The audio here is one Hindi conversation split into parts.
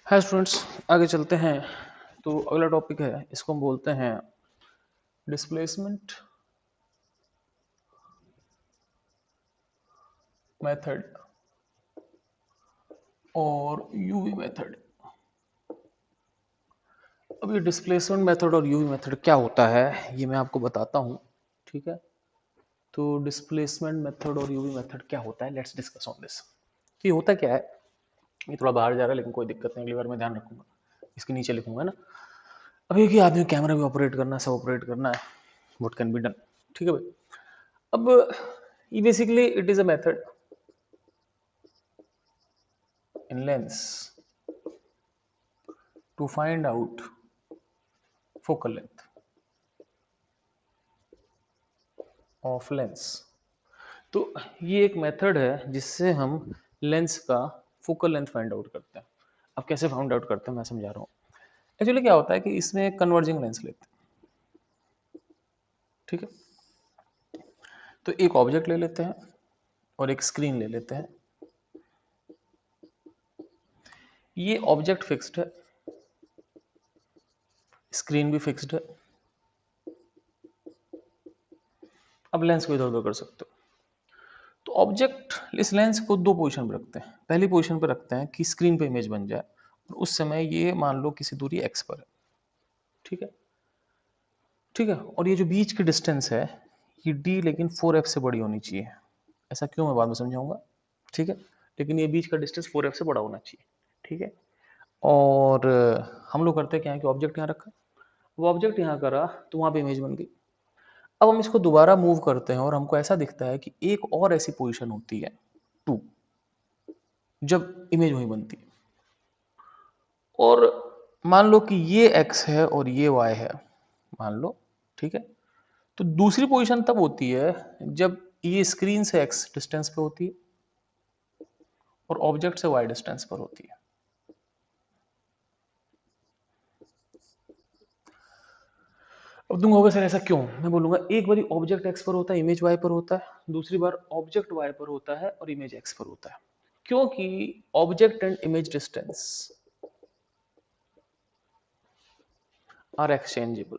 हाय स्टूडेंट्स, आगे चलते हैं। तो अगला टॉपिक है, इसको हम बोलते हैं डिस्प्लेसमेंट मेथड और यूवी मेथड। अब ये डिस्प्लेसमेंट मेथड और यूवी मेथड क्या होता है ये मैं आपको बताता हूँ। ठीक है, तो डिस्प्लेसमेंट मेथड और यूवी मेथड क्या होता है, लेट्स डिस्कस ऑन दिस। ये होता क्या है, ये थोड़ा बाहर जा रहा है लेकिन कोई दिक्कत नहीं, अगली बार मैं ध्यान रखूंगा, इसके नीचे लिखूंगा ना। अब ये कि आदमी कैमरा भी ऑपरेट करना है, सब ऑपरेट करना है, व्हाट कैन बी डन। ठीक है भाई। अब ये basically it is a method in lens to find out focal length of lens। तो ये एक मेथड है जिससे हम लेंस का फोकल लेंथ फाइंड आउट करते हैं। अब कैसे फाइंड आउट करते हैं मैं समझा रहा हूँ। एक्चुअली क्या होता है कि इसमें कन्वर्जिंग लेंस लेते हैं। ठीक है, तो एक ऑब्जेक्ट ले लेते हैं और एक स्क्रीन ले लेते हैं। ये ऑब्जेक्ट फिक्स्ड है, स्क्रीन भी फिक्स्ड है। अब लेंस को इधर उधर कर सकते हो। तो ऑब्जेक्ट इस लेंस को दो पोजीशन पर रखते हैं। पहली पोजीशन पर रखते हैं कि स्क्रीन पे इमेज बन जाए, और उस समय ये मान लो किसी दूरी एक्स पर है। ठीक है, ठीक है। और ये जो बीच की डिस्टेंस है ये डी लेकिन 4f से बड़ी होनी चाहिए। ऐसा क्यों, मैं बाद में समझाऊंगा। ठीक है, लेकिन ये बीच का डिस्टेंस 4f से बड़ा होना चाहिए। ठीक है, और हम लोग करते क्या है कि ऑब्जेक्ट यहाँ रखा, वो ऑब्जेक्ट यहाँ करा तो वहाँ पे इमेज बन गई। अब हम इसको दोबारा मूव करते हैं और हमको ऐसा दिखता है कि एक और ऐसी पोजीशन होती है 2, जब इमेज वहीं बनती है। और मान लो कि ये x है और ये y है, मान लो। ठीक है, तो दूसरी पोजीशन तब होती है जब ये स्क्रीन से x डिस्टेंस पे होती है और ऑब्जेक्ट से y डिस्टेंस पर होती है। अब तुम कहोगे सर ऐसा क्यों, मैं बोलूंगा एक बार ऑब्जेक्ट x पर होता है, इमेज y पर होता है, दूसरी बार ऑब्जेक्ट y पर होता है और इमेज x पर होता है। क्योंकि object and image distance are exchangeable.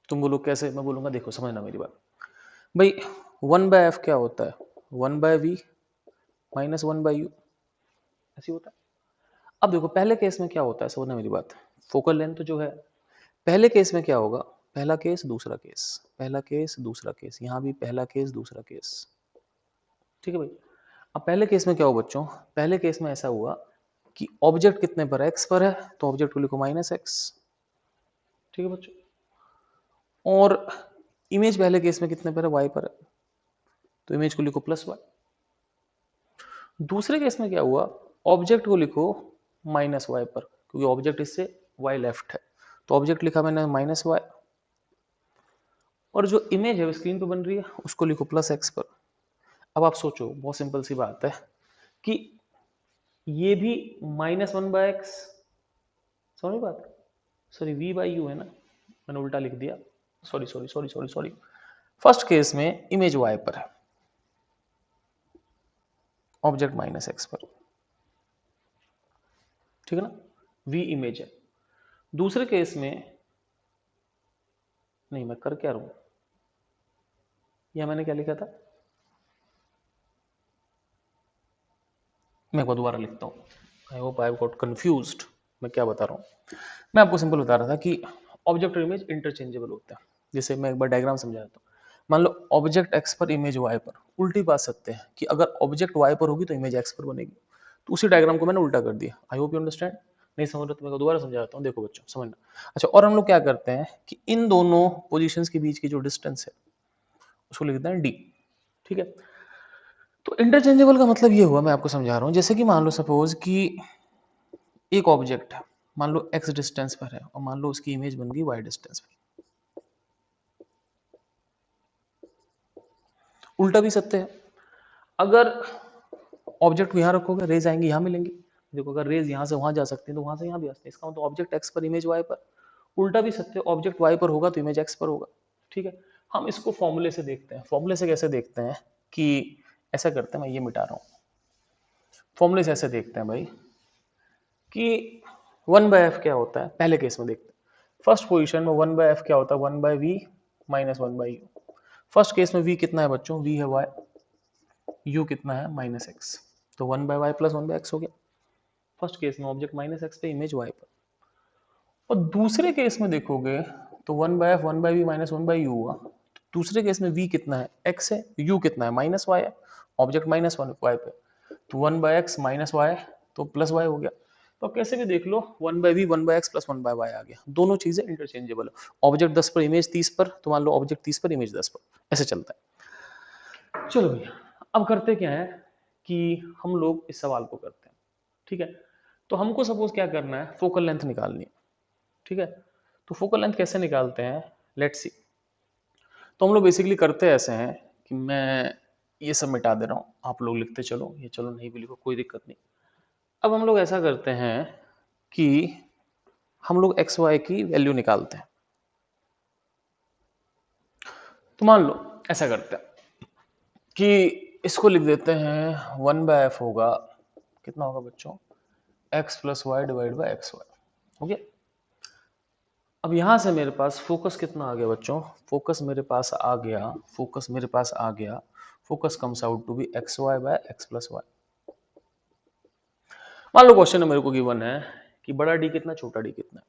तुम बोलो कैसे, मैं बोलूंगा देखो समझना मेरी बात भाई। 1/f क्या होता है, 1/v माइनस 1/u, ऐसी होता है। अब देखो पहले केस में क्या होता है, समझना मेरी बात। फोकल लेंथ जो है, पहले केस में क्या होगा, पहला केस दूसरा केस, पहला केस दूसरा केस, यहाँ भी पहला केस दूसरा केस। ठीक है भाई। अब पहले केस में क्या हुआ बच्चों, पहले केस में ऐसा हुआ कि ऑब्जेक्ट कितने पर, एक्स पर है, तो ऑब्जेक्ट को लिखो माइनस एक्स। ठीक है बच्चों, और इमेज पहले केस में कितने पर है, वाई पर है, तो इमेज को लिखो प्लस वाई। दूसरे केस में क्या हुआ, ऑब्जेक्ट को लिखो माइनस वाई पर, क्योंकि ऑब्जेक्ट इससे वाई लेफ्ट है, तो ऑब्जेक्ट लिखा मैंने माइनस वाई, और जो इमेज है वो स्क्रीन पे बन रही है उसको लिखो प्लस एक्स पर। अब आप सोचो, बहुत सिंपल सी बात है कि ये भी -1/x, समझ बात, सॉरी v बाई यू है ना, मैंने उल्टा लिख दिया, sorry sorry sorry sorry sorry. First case में इमेज y पर है, ऑब्जेक्ट माइनस एक्स पर। ठीक है ना, v इमेज है। दूसरे केस में, नहीं मैं कर क्या रहा हूं, या मैंने क्या लिखा था, मैं एक बार दोबारा लिखता हूँ। I hope I got confused, मैं क्या बता रहा हूँ। मैं आपको सिंपल बता रहा था कि ऑब्जेक्ट और इमेज इंटरचेंजेबल होता है। जैसे मैं एक बार डायग्राम समझा देता हूँ। मान लो ऑब्जेक्ट एक्स पर, इमेज वाई पर। उल्टी बात सकते हैं कि अगर ऑब्जेक्ट वाई पर होगी तो इमेज एक्स पर बनेगी, तो उसी डायग्राम को मैंने उल्टा कर दिया। I hope you understand. नहीं समझ रहे तो मैं दोबारा समझा देता हूँ, देखो बच्चों समझना। अच्छा, और हम लोग क्या करते हैं कि इन दोनों पोजिशन के बीच की जो डिस्टेंस है उसको लिखते हैं डी। ठीक है, तो इंटरचेंजेबल का मतलब ये हुआ, मैं आपको समझा रहा हूँ। जैसे कि मान लो सपोज कि एक ऑब्जेक्ट है, मान लो एक्स डिस्टेंस पर है, और मान लो उसकी इमेज बन गई वाई डिस्टेंस पर। उल्टा भी सत्य है, अगर ऑब्जेक्ट को यहाँ रखोगे रेज आएंगी यहाँ मिलेंगी। देखो अगर रेज यहाँ से वहां जा सकती है तो वहां से यहाँ भी आ सकती है, इसका मतलब ऑब्जेक्ट एक्स पर इमेज वाई पर। उल्टा भी सत्य है, ऑब्जेक्ट वाई पर होगा तो इमेज एक्स पर होगा। ठीक है, हम इसको फॉर्मूले से देखते हैं। फॉर्मूले से कैसे देखते हैं कि ऐसा करते हैं, मैं ये मिटा रहा हूँ। फॉर्मूले से ऐसे देखते हैं भाई कि 1/f क्या होता है। पहले केस में देखते हैं, फर्स्ट पोजीशन में 1/f क्या होता है, 1/v minus 1/u। First case में v कितना है बच्चों, v है y, u कितना है -x, तो 1/y प्लस 1/x हो गया। फर्स्ट केस में ऑब्जेक्ट -x पे, इमेज y पर। और दूसरे केस में देखोगे तो 1/f 1/v माइनस 1/u हुआ। दूसरे केस में v कितना है, x है, u कितना है -y है, ऑब्जेक्ट -1y पे, तो 1/x माइनस y तो प्लस y हो गया। तो कैसे भी देख लो 1/v 1/x प्लस 1/y आ गया। दोनों चीजें इंटरचेंजेबल है। ऑब्जेक्ट 10 पर, इमेज 30 पर, तो मान लो ऑब्जेक्ट 30 पर, इमेज 10 पर, ऐसे चलता है। चलो भैया, अब करते क्या है कि हम लोग इस सवाल को करते हैं, ठीक है। तो हमको सपोज क्या करना है, फोकल लेंथ निकालनी है, ठीक है। तो फोकल लेंथ कैसे निकालते हैं, लेट्स सी। तो हम लोग बेसिकली करते ऐसे हैं कि मैं ये सब मिटा दे रहा हूँ, आप लोग लिखते चलो, ये चलो नहीं भी लिखो कोई दिक्कत नहीं। अब हम लोग ऐसा करते हैं कि हम लोग एक्स वाई की वैल्यू निकालते हैं। तो मान लो ऐसा करते हैं कि इसको लिख देते हैं 1/f होगा, कितना होगा बच्चों, x plus y divide by x y, हो गया। अब यहां से मेरे पास फोकस कितना आ गया बच्चों, फोकस मेरे पास आ गया, फोकस मेरे पास आ गया, focus comes out to be x y by x plus y. मान लो क्वेश्चन में मेरे को गिवन है कि बड़ा डी कितना, छोटा डी कितना है।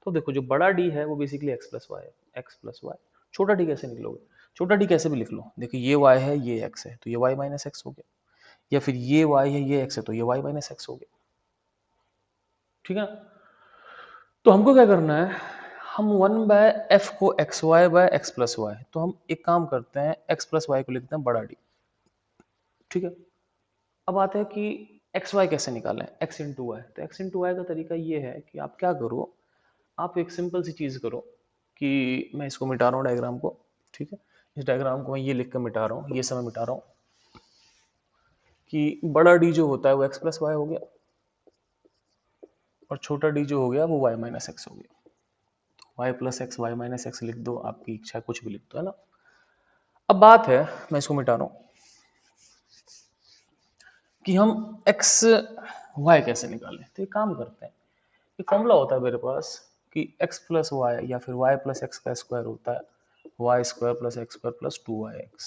तो देखो जो बड़ा डी है वो बेसिकली एक्स प्लस वाई है, एक्स प्लस वाई। छोटा डी कैसे निकलोगे, छोटा डी कैसे भी लिख लो, देखो ये y है ये x है तो ये y माइनस एक्स हो गया, या फिर ये y है ये x है तो ये y माइनस एक्स हो गया, ठीक है। तो हमको क्या करना है, हम 1/f को x y by x plus y, तो हम एक काम करते हैं एक्स प्लस वाई को लिखते हैं बड़ा डी, ठीक है। अब आते हैं कि एक्स वाई कैसे निकालें, एक्स इंटू वाई। तो एक्स इंटू वाई का तरीका ये है कि आप क्या करो, आप एक सिंपल सी चीज़ करो कि मैं इसको मिटा रहा हूँ डायग्राम को, ठीक है। इस डायग्राम को मैं ये लिख कर मिटा रहा हूँ, ये समय मिटा रहा हूँ कि बड़ा डी जो होता है वो एक्स प्लस वाई हो गया, और छोटा डी जो हो गया वो वाई माइनस एक्स हो गया। Y plus x y minus x लिख दो, आपकी इच्छा कुछ भी लिख दो, है ना। अब बात है, मैं इसको मिटा रहा हूँ कि हम एक्स वाई कैसे निकालें। तो एक काम करते हैं, एक फॉर्मूला होता है मेरे पास कि एक्स प्लस वाई या फिर वाई प्लस एक्स का स्क्वायर होता है y square plus x square plus 2yx।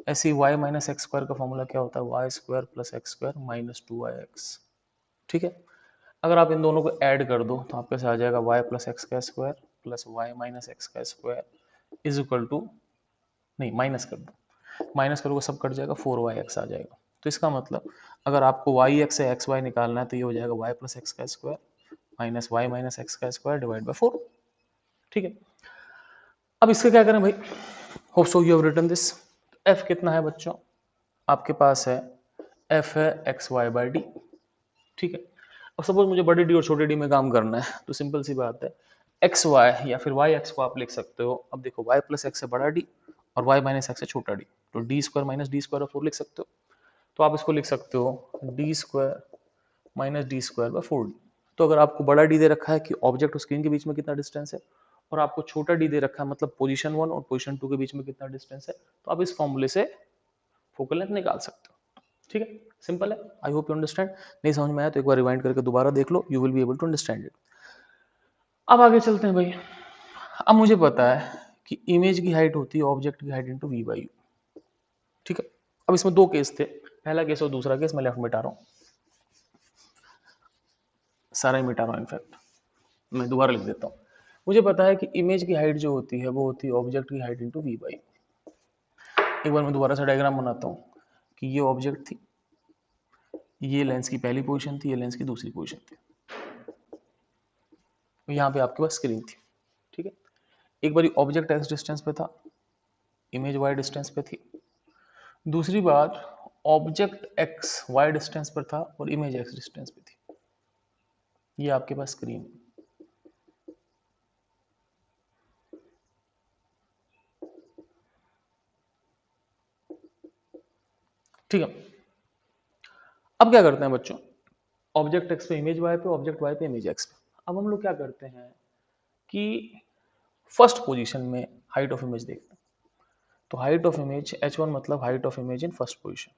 ऐसे ही वाई माइनस एक्स स्क्वायर का फॉर्मूला क्या होता है, y square plus x square minus 2yx, ठीक है। अगर आप इन दोनों को ऐड कर दो तो आपके पास आ जाएगा वाई प्लस एक्स का square plus y minus x का स्क्वायर इज इक्वल टू, नहीं माइनस कर दो, माइनस करोगे सब कट जाएगा, 4yx आ जाएगा। तो इसका मतलब अगर आपको वाई एक्स से एक्स वाई निकालना है तो ये हो जाएगा वाई प्लस एक्स का square minus y minus x का स्क्वायर डिवाइड बाई 4, ठीक है। अब इसका क्या करें भाई, hope so you have written this. F कितना है बच्चों, आपके पास है एफ है एक्स वाई बाई डी, ठीक है। अब सपोज मुझे बड़े डी और छोटे डी में काम करना है, तो सिंपल सी बात है, एक्स वाई या फिर वाई एक्स को आप लिख सकते हो। अब देखो वाई प्लस एक्स है बड़ा डी और वाई माइनस एक्स है छोटा डी, तो D square minus D square 4 लिख सकते हो। तो आप इसको लिख सकते हो D square minus D square by 4d। तो अगर आपको बड़ा डी दे रखा है कि ऑब्जेक्ट और स्क्रीन के बीच में कितना डिस्टेंस है, और आपको छोटा डी दे रखा है मतलब पोजीशन 1 और पोजीशन 2 के बीच में कितना डिस्टेंस है, तो आप इस फॉर्मूले से फोकल लेंथ निकाल सकते हो, ठीक है। सिंपल है, आई होप यू अंडरस्टैंड। नहीं समझ में आया तो एक बार रिवाइंड करके दोबारा देख लो, you will be able to understand it. अब आगे चलते हैं भाई। अब मुझे पता है कि इमेज की हाइट होती है ऑब्जेक्ट की height into v by u, ठीक है। अब इसमें दो केस थे, पहला केस और दूसरा केस। मैं लेफ्ट मिटा रहा हूँ, सारा ही मिटा रहा हूँ इनफैक्ट, मैं दोबारा लिख देता हूँ। मुझे पता है कि इमेज की हाइट जो होती है वो होती है ऑब्जेक्ट की हाइट इंटू वी बाई। एक बार मैं दोबारा सा डायग्राम बनाता हूँ कि ये ऑब्जेक्ट थी, ये लेंस की पहली पोजीशन थी, ये लेंस की दूसरी पोजीशन थी, यहाँ पे आपके पास स्क्रीन थी, ठीक है। एक बार ऑब्जेक्ट एक्स डिस्टेंस पे था, इमेज वाई डिस्टेंस पे थी। दूसरी बार ऑब्जेक्ट एक्स वाई डिस्टेंस पर था और इमेज एक्स डिस्टेंस पे थी, ये आपके पास स्क्रीन है, ठीक है। अब क्या करते हैं बच्चों, ऑब्जेक्ट एक्स पे इमेज वाई पे, ऑब्जेक्ट वाई पे इमेज एक्स पे। अब हम लोग क्या करते हैं कि फर्स्ट पोजीशन में हाइट ऑफ इमेज देखते हैं। तो हाइट ऑफ इमेज h1 मतलब height of image in first position,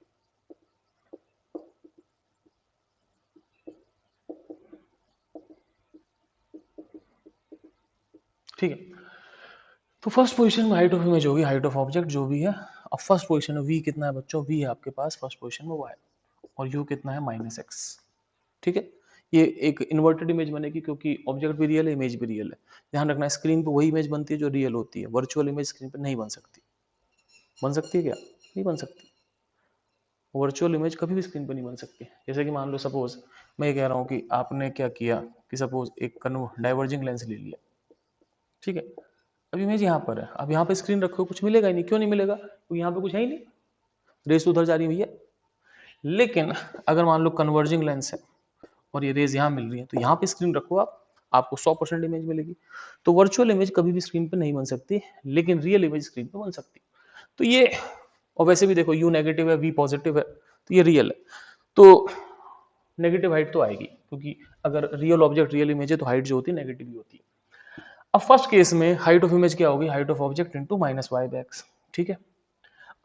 ठीक है। तो फर्स्ट पोजीशन में हाइट ऑफ इमेज होगी, हाइट ऑफ ऑब्जेक्ट जो भी है। अब फर्स्ट पोजीशन में v कितना है बच्चों, v है आपके पास फर्स्ट पोजीशन में y, और u कितना है -x। ठीक है। ये एक इन्वर्टेड इमेज बनेगी क्योंकि ऑब्जेक्ट भी रियल है, इमेज भी रियल है। ध्यान रखना स्क्रीन पे वही इमेज बनती है जो रियल होती है, वर्चुअल इमेज स्क्रीन पे नहीं बन सकती। बन सकती है क्या? नहीं बन सकती। वर्चुअल इमेज कभी भी स्क्रीन पे नहीं बन सकती। जैसे कि मान लो सपोज मैं ये कह रहा हूँ कि आपने क्या किया कि सपोज एक डाइवर्जिंग लेंस ले लिया, ठीक है। अब इमेज यहाँ पर है, अब यहाँ पे स्क्रीन रखो कुछ मिलेगा ही नहीं। क्यों नहीं मिलेगा? क्योंकि यहाँ पे कुछ है ही नहीं, रेस उधर जा रही है भैया। लेकिन अगर मान लो कन्वर्जिंग लेंस है और ये रेज यहाँ मिल रही है, तो यहाँ पे स्क्रीन रखो आप, आपको 100% इमेज मिलेगी। तो वर्चुअल इमेज कभी भी स्क्रीन पे नहीं बन सकती, लेकिन रियल इमेज स्क्रीन पे बन सकती। तो ये, और वैसे भी देखो u नेगेटिव है, v पॉजिटिव है, तो ये रियल है, तो नेगेटिव हाइट तो आएगी, क्योंकि अगर रियल ऑब्जेक्ट रियल इमेज है तो हाइट जो होती है नेगेटिव ही होती है। अब फर्स्ट केस में हाइट ऑफ इमेज क्या होगी, height of object into -y/x। ठीक है।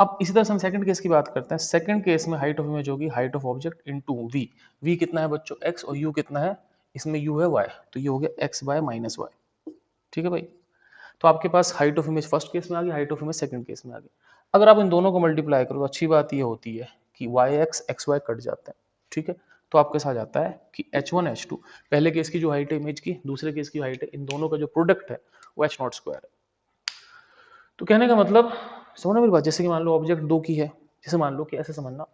अब इसी तरह से हम सेकंड केस की बात करते हैं। सेकंड केस में हाइट ऑफ इमेज होगी height of object into v। v कितना है बच्चों, x, और u कितना है, इसमें u है y, तो ये हो गया x/-y। ठीक है भाई। तो आपके पास height of image first case में आ गई, height of image second case में आ गई। अगर आप इन दोनों को मल्टीप्लाई करो तो अच्छी बात ये होती है कि yx xy कट जाते हैं। ठीक है। तो आपके साथ आता है कि h1 h2, पहले केस की जो हाइट है इमेज की, दूसरे केस की हाइट है, इन दोनों का जो प्रोडक्ट है वो h0 स्क्वायर है। तो कहने का मतलब, समझना मेरी बात, जैसे कि मान लो ऑब्जेक्ट दो की है, जैसे मान लो कि ऐसे समझना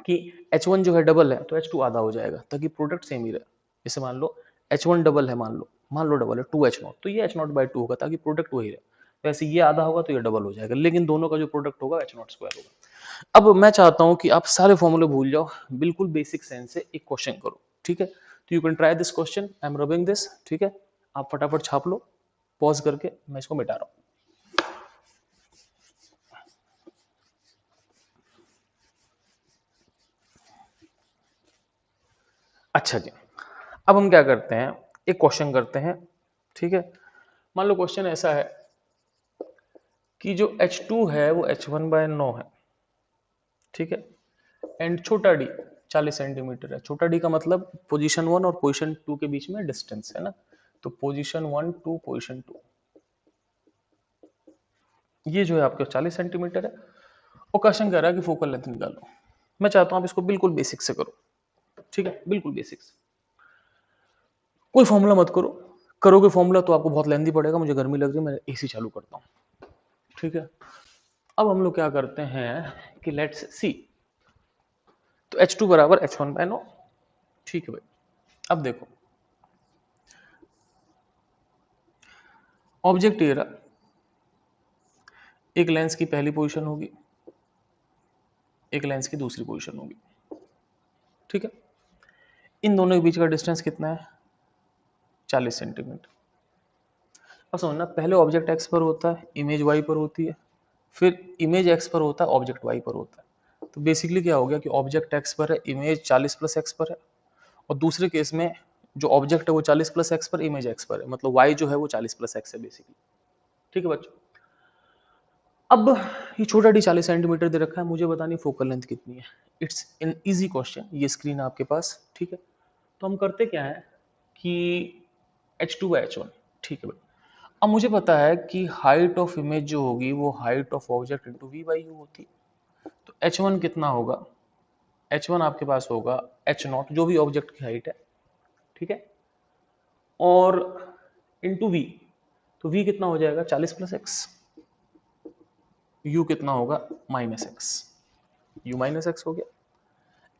कि h1 जो है डबल है तो h2 आधा हो जाएगा, ताकि प्रोडक्ट सेम ही रहे। जैसे मान लो h1 डबल है, मान लो डबल है 2h0, तो ये h0/2 होगा ताकि प्रोडक्ट वही रहे। वैसे ये आधा होगा तो ये डबल हो जाएगा, लेकिन दोनों का जो प्रोडक्ट होगा h0 स्क्वायर होगा। अब मैं चाहता हूं कि आप सारे फॉर्मूले भूल जाओ, बिल्कुल बेसिक सेंस से एक क्वेश्चन करो। ठीक है। तो you can try this question, I am rubbing this. ठीक है। आप फटाफट छाप लो, पॉज करके मैं इसको मिटा रहा हूं। अच्छा जी, अब हम क्या करते हैं, एक क्वेश्चन करते हैं। ठीक है। मान लो क्वेश्चन ऐसा है कि जो H2 है वो H1/9 है। ठीक है। एंड छोटा d 40 सेंटीमीटर है। छोटा d का मतलब पोजीशन 1 और पोजीशन 2 के बीच में डिस्टेंस है ना। तो पोजीशन 1 टू पोजीशन 2, ये जो है आपके 40 सेंटीमीटर है। और क्वेश्चन कह रहा है कि फोकल लेंथ निकालो। मैं चाहता हूं आप इसको बिल्कुल बेसिक से करो। ठीक है, बिल्कुल बेसिक से, कोई फॉर्मूला मत करो। करोगे फॉर्मूला तो आपको बहुत लेंदी पड़ेगा, मुझे गर्मी लग रही है, मैं एसी चालू करता हूँ। ठीक है। अब हम लोग क्या करते हैं कि लेट्स सी, तो H2 बराबर H1/9। ठीक है भाई। अब देखो, ऑब्जेक्ट ये रहा, एक लेंस की पहली पोजीशन होगी, एक लेंस की दूसरी पोजीशन होगी। ठीक है। इन दोनों के बीच का डिस्टेंस कितना है, 40 सेंटीमीटर। अब समझना, पहले ऑब्जेक्ट एक्स पर होता है, इमेज वाई पर होती है, फिर इमेज एक्स पर होता है, ऑब्जेक्ट वाई पर होता है। तो बेसिकली क्या हो गया कि ऑब्जेक्ट एक्स पर है, इमेज 40 प्लस एक्स पर है, और दूसरे केस में जो ऑब्जेक्ट है वो 40 प्लस एक्स पर, इमेज एक्स पर है, मतलब वाई जो है वो 40 प्लस एक्स है बेसिकली। ठीक है बच्चों। अब ये छोटा डी 40 सेंटीमीटर दे रखा है, मुझे बतानी फोकल लेंथ कितनी है। इट्स एन इजी क्वेश्चन, ये स्क्रीन आपके पास। ठीक है। तो हम करते क्या है कि H2/H1। ठीक है भाई। अब मुझे पता है कि हाइट ऑफ इमेज जो होगी वो height of object into v/u होती है। तो H1 कितना होगा, H1 आपके पास होगा H0, जो भी ऑब्जेक्ट की हाइट है। ठीक है। और इंटू v, तो v कितना हो जाएगा 40 प्लस एक्स, u कितना होगा -x, u -x हो गया।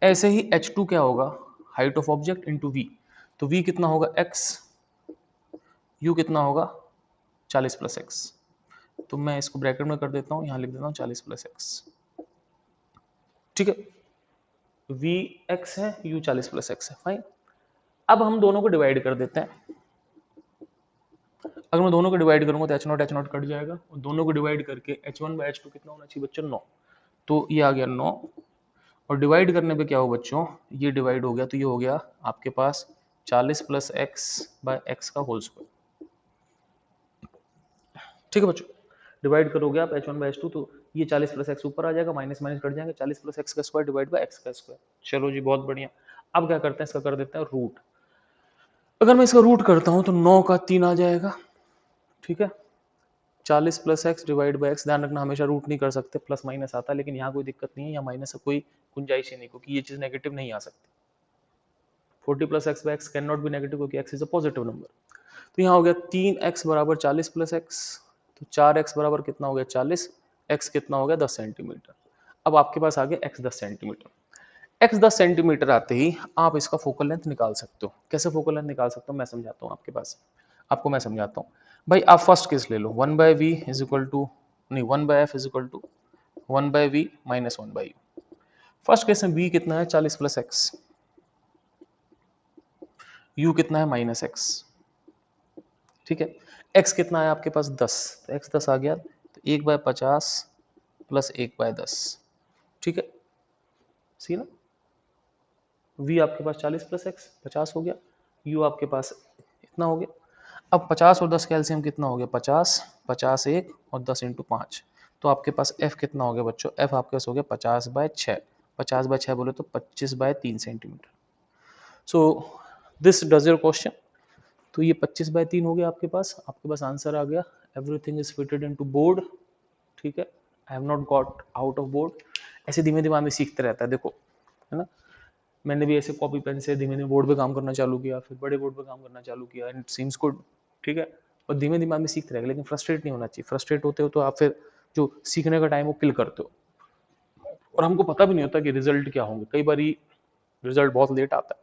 ऐसे ही H2 क्या होगा, height of object into v, तो v कितना होगा x, u कितना होगा 40 प्लस एक्स। तो मैं इसको ब्रैकेट में कर देता हूँ, यहाँ लिख देता हूँ 40 प्लस एक्स। ठीक है। v x है, u 40 प्लस एक्स है, फाइन। अब हम दोनों को डिवाइड कर देते हैं। अगर मैं दोनों को डिवाइड करूंगा तो H0 कट जाएगा, और दोनों को डिवाइड करके H1/H2 कितना होना चाहिए बच्चों, 9। तो ये आ गया 9, और डिवाइड करने पे क्या हो बच्चों, ये डिवाइड हो गया तो ये हो गया आपके पास 40 प्लस x/x का होल स्क्वायर। ठीक है बच्चों। डिवाइड करोगे आप H1/H2 तो ये 40 प्लस एक्स ऊपर आ जाएगा, माइनस माइनस कट जाएंगे, 40 प्लस एक्स का स्क्वायर डिवाइड बाय एक्स का स्क्वायर। चलो जी, बहुत बढ़िया। अब क्या करते हैं, इसका कर देते हैं रूट। अगर मैं इसका रूट करता हूं तो 9 का 3 आ जाएगा, ठीक है, 40 plus x divide by x, ध्यान रखना हमेशा रूट नहीं कर सकते, प्लस माइनस आता है, लेकिन यहाँ कोई दिक्कत नहीं है, यहाँ माइनस का कोई गुंजाइश ही नहीं, क्योंकि ये चीज़ नेगेटिव नहीं आ सकती। 40 plus x by x cannot be negative, क्योंकि x is a positive number. तो यहाँ हो गया 3x बराबर 40 प्लस एक्स, तो 4x बराबर कितना हो गया 40, x कितना हो गया 10 सेंटीमीटर। अब आपके पास आ गया x 10 सेंटीमीटर। x 10 सेंटीमीटर आते ही आप इसका फोकल लेंथ निकाल सकते हो। कैसे फोकल लेंथ निकाल सकते हो मैं समझाता हूँ आपको मैं समझाता हूँ भाई। आप फर्स्ट केस ले लो, 1/v इज इक्वल टू, नहीं 1/f is equal to 1/v minus 1/u। First case में v कितना है 40 प्लस एक्स, u कितना है माइनस एक्स, ठीक है। x कितना है आपके पास 10, तो x 10 आ गया, तो 1/50 प्लस 1/10, ठीक है, सी ना। v आपके पास 40 प्लस x 50 हो गया, u आपके पास इतना हो गया। अब 50 और 10 का एलसीएम कितना हो गया 50, 50 1 और 10 इंटू 5, तो आपके पास f कितना हो गया बच्चों, f आपके पास हो गया 50/6, 50/6 बोले तो 25/3 centimetre. So this does your question. तो ये 25/3 हो गया आपके पास आंसर आ गया। Everything is fitted into board, ठीक है, I have not got out of board. ऐसे धीमे धीमे आदमी सीखते रहता है, देखो है ना। मैंने भी ऐसे कॉपी पेन से धीमे धीमे बोर्ड पे काम करना चालू किया, फिर बड़े बोर्ड पे काम करना चालू किया, एंड इट सीम्स गुड, ठीक है। और धीमे धीमे आदमी सीखते रहेगा, लेकिन फ्रस्ट्रेट नहीं होना चाहिए। फ्रस्ट्रेट होते हो तो आप फिर जो सीखने का टाइम वो किल करते हो, और हमको पता भी नहीं होता कि रिजल्ट क्या होंगे। कई बार रिजल्ट बहुत लेट आता है,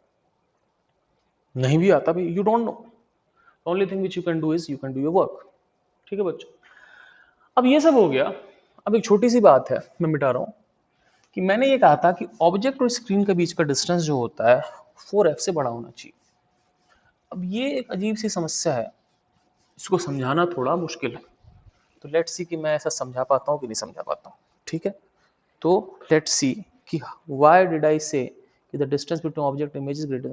नहीं भी आता भाई, you don't know. Only thing which you can do is you can do your work, ठीक है बच्चों। अब ये सब हो गया। अब एक छोटी सी बात है मैं मिटा रहा हूँ, कि मैंने ये कहा था कि ऑब्जेक्ट और स्क्रीन के बीच का डिस्टेंस जो होता है 4f से बड़ा होना चाहिए। अब ये एक अजीब सी समस्या है, इसको समझाना थोड़ा मुश्किल है। तो लेट्स सी कि मैं ऐसा समझा पाता हूँ कि नहीं समझा पाता हूँ, ठीक है। तो लेट्स सी कि व्हाई डिड आई से कि the distance between object image is greater